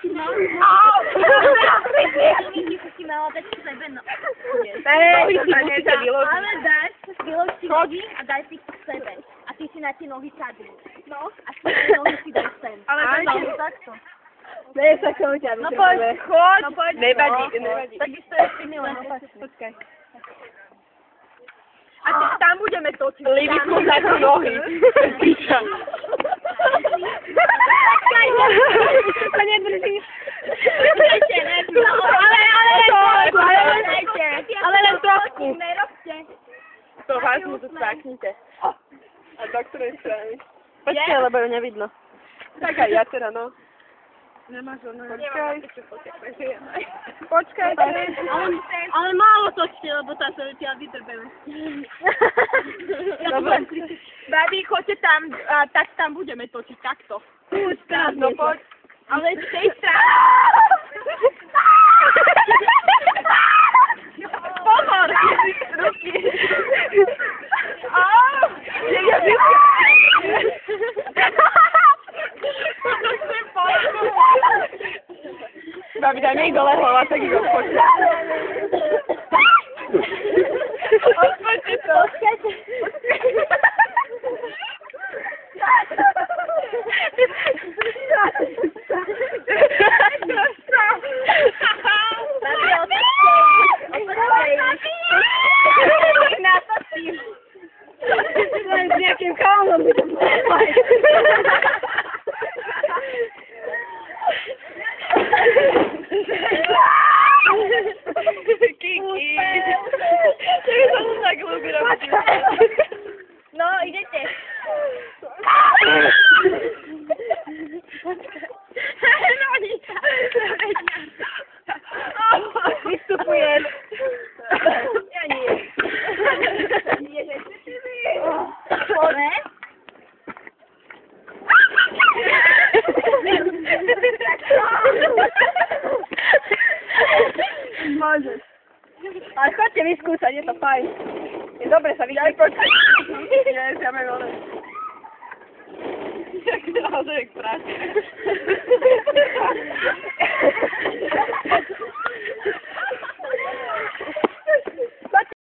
No. Si mala dať k sebe, no. Ale dáš vyloží nohy a daj si ich k sebe. A ty si na tie nohy sadni. No. A ty na nohy si daj sem. Ale to takto. Ne, sa k tomu ťa No poď, choď. Nevadí. Takisto je si milé, no počkaj. A tam budeme točiť. Liviku za tie nohy. To nedržíš. Ale len trošku. To vás mu tu spáknite. A do ktorej strany? Počkaj, lebo ju nevidno. Tak aj ja teda, no. Nemáš ono. Počkaj. Ale málo točte, lebo tá sa ťa vydrbeme. Dobre. Babi, choďte tam, tak tam budeme točiť takto. No poď. Ale z tej strany. Pozor! Ruky. Babi, daj mi ich dole hlava, tak ich odpočne. Odpočne to. S nejakým chalom budem spávať. Kiki. Čego sa tu tak ľúbi robiť? No, idete. Vystupuješ. Ja nie. Dobre. Môžeš. Ale chodte vyskúšať, je to fajn. Je dobre sa vyskúšať. Nie, ja mám ono. Jak naozaj k práci.